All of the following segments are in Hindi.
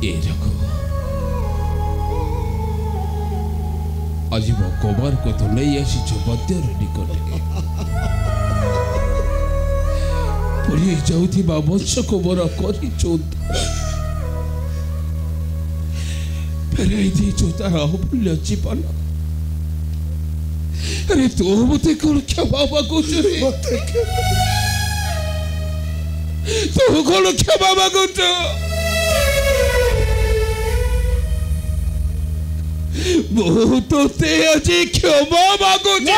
ए रघु आज मो कुमार को तो नहीं आसी बद्यर निकटे पड़ी जाऊथिबा वंश को मोर करी फेराई देचु तार अमूल्य जीवन। अरे तू मत कौन क्षमा मागुच तू कौन क्षमा मागुच बहुत ते आज क्षमा मागुच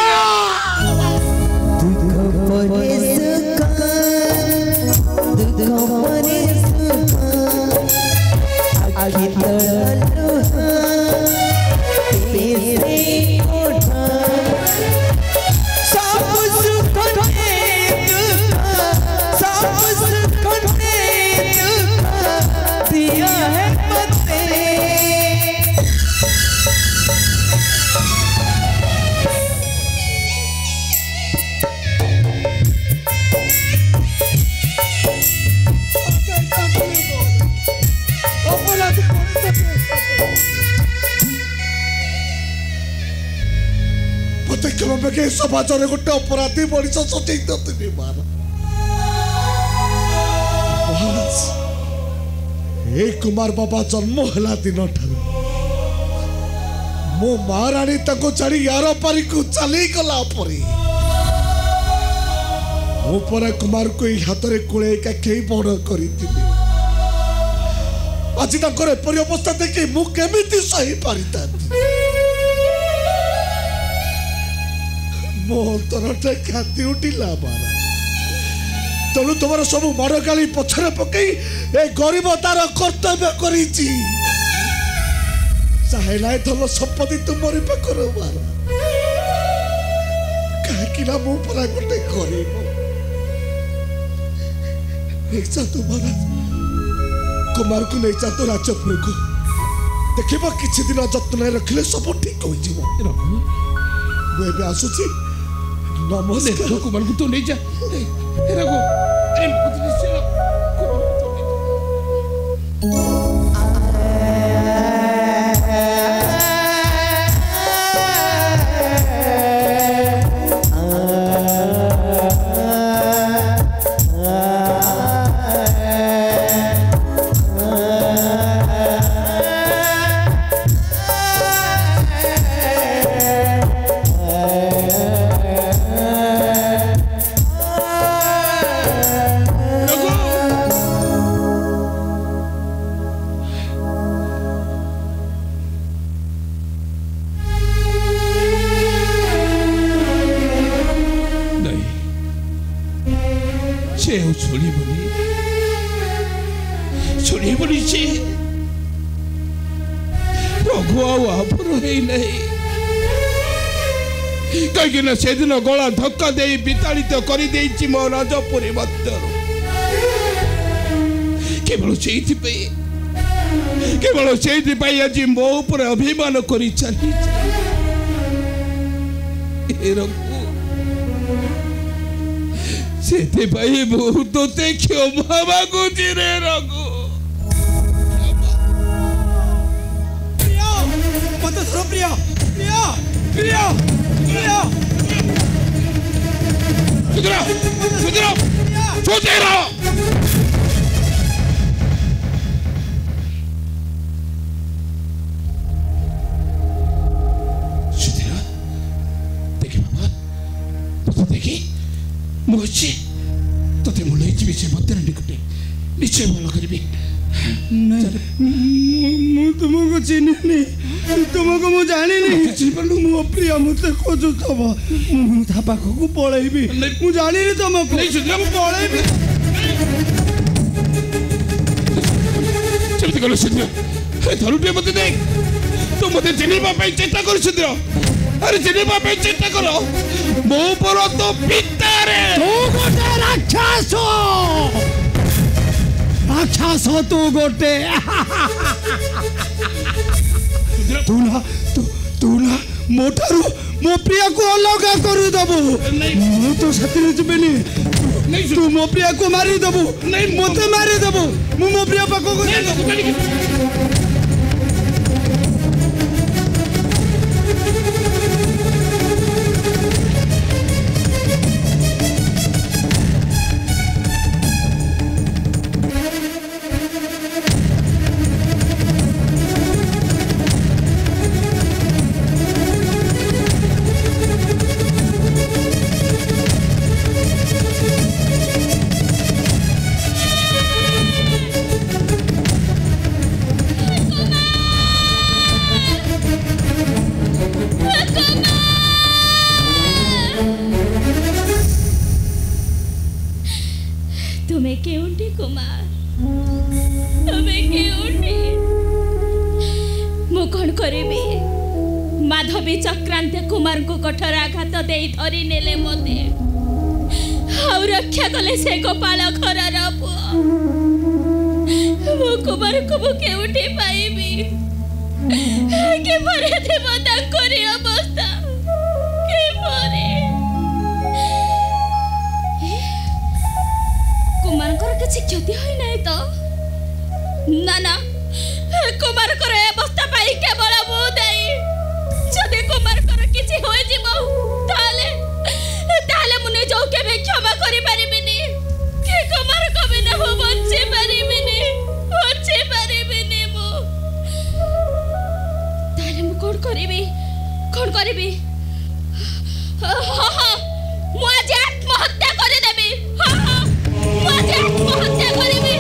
समाज गोटे अपराधी मनीष सचेई नी मार कुमार बाबा जन्म है दिन मो माँ राणी छाड़ी यार पारी को चली गला मोपर कुमार को हाथ में कूले कई बड़ करी आज एपरी अवस्था देखी मुझे सही पारि मो अंतरटे खाती उठिला मारा तेणु तुम सब माड़ गाली पछरे पकई ए गरीब तार कर्तव्य करी चाहे ना धन संपत्ति तुमरी पाखर मारा कहीं मु परा गोटे गरीब तुम्हारा कुमार को नहीं तो राजपुर को देखा किसी दिन जत्न रखिले सब ठीक हो आसुची नमस्कार कुमार को तो नहीं जा कहीं से दिन गला धक्का दे विताड़ित कर मो राजपुरी मध्य केवल से आज मो ऊपर अभिमान कर चली बहुत क्षमा मागुच रे रघु प्रिया प्रिया प्रिया प्रिया सुधरो सुधरो सोचे रहो सुधरो देखी बाबा तो देखी मुझे तो ते मुले जीवी से मत निकटे निश्चय बोला करीबी नहीं तुमको चिन्ह नहीं तुमको मु जानी नहीं मो प्रिया मत खोजु तब था पाख को पळेबी मु जानी नहीं तुमको नहीं सुन मु पळेबी चलते करो सुन धरुटे मत दे तू मते चिन्हबा पे चेष्टा कर सुन अरे चिन्हबा पे चेष्टा करो मो पर तो पिता रे तू गोटे राक्षस राक्षस तू गोटे तू ना मोटारू मो प्रिया को अलग करू दबु मु तो सती जबेनी तू मो प्रिया को मारी दबु नहीं मते मारी दबु मु मो प्रिया पाको को कौन करेबी माधवी चक्रांत कुमार को कठोर आघात दे धरी नेले मते और रक्षा कले से गोपाल घर वो कुमार को मुझे उठी पाइबी के परे देव ताकरी अवस्था के परे कुमार को किसी क्षति होई नहीं तो ना ना कुमार को अवस्था पाई केवल मु दाई जदि कुमार को किसी होई जिवो ताले ताले मुने जो के क्षमा करि परिबिनी के कुमार को बिना हो बंचे परिबिनी मो ताले मु कोन करिबी हां मु आज आत्महत्या करि देबी हां मु आज आत्महत्या करिबी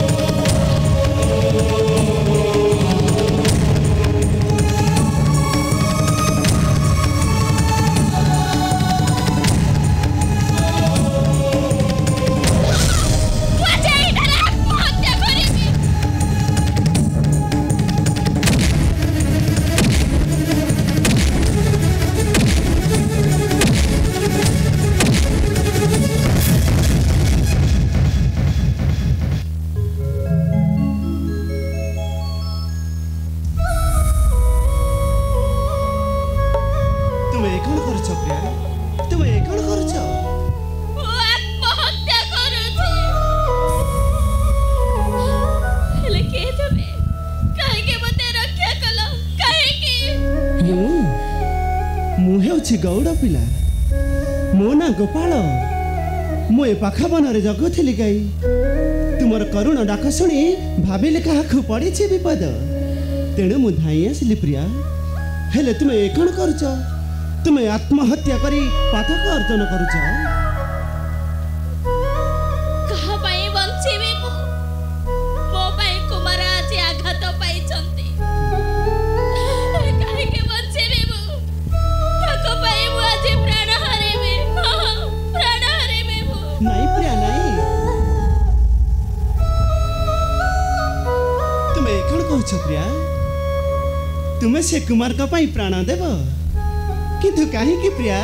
गौड़ पिला मो ना गोपाल मु ए पाखा बनरे जगुली गाई तुमर करुण डाक शुणी भाविले क्या पड़ी विपद तेणु मु धाई आसली प्रिया हेले तुम ए कौन कर तुम्हें आत्महत्या करी पातक अर्जन कर नहीं प्रिया नहीं तुम्हें कौन कह प्रिया तुम्हें से कुमार का पाई प्राण देव किंतु कहीं प्रिया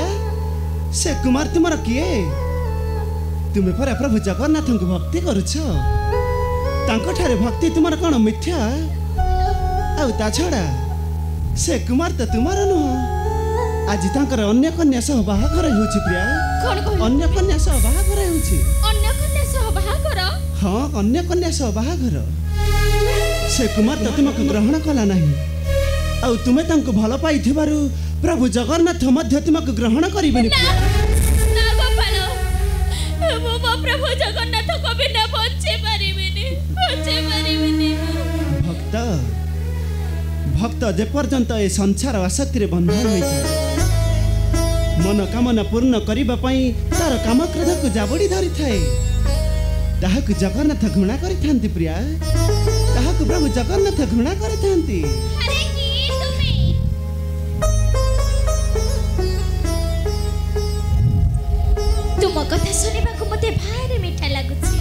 से कुमार तुमर किए तुम्हें पर प्रभु जगन्नाथ को भक्ति करुछ भक्ति तुमर कौन मिथ्या आ छड़ा से कुमार तो तुमर नुह आज तांकर अन्य कन्या सह बाहाघर होछि प्रिया अन्य कन्या सह बाहाघर होछि हाँ अन्य कन्या सह बाहाघर से कुमार तो तुमको ग्रहण कला नहीं आ तुमे तांको भल पाई थिबारु प्रभु जगन्नाथ मध्य तुमको ग्रहण करिबेनि ना गोपाल मो प्रभु जगन्नाथ को बिना बचे परिबिनी भक्त भक्त जे पर्यंत ए संसार आसक्ति रे बंधन होई मनोकामना पूर्ण करिबा पई तार काम क्रोध को जाबड़ी धरी थाए ताहाकु जगन्नाथ घृणा करि थांती प्रिया ताहाकु प्रभु जगन्नाथ घृणा करि थांती अरे की तुम कथा सुनिबा को मते भारी मीठा लागुछि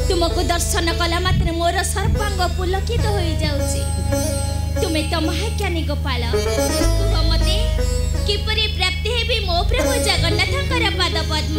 तुमको दर्शन कला मात्र मोर सर्वांग पुलकित होई जाउछि तुम्हें तो महाज्ञानी गोपाल तुम मते किपरि प्राप्ति हेबी मो प्रभु जगन्नाथकर पाद पद्म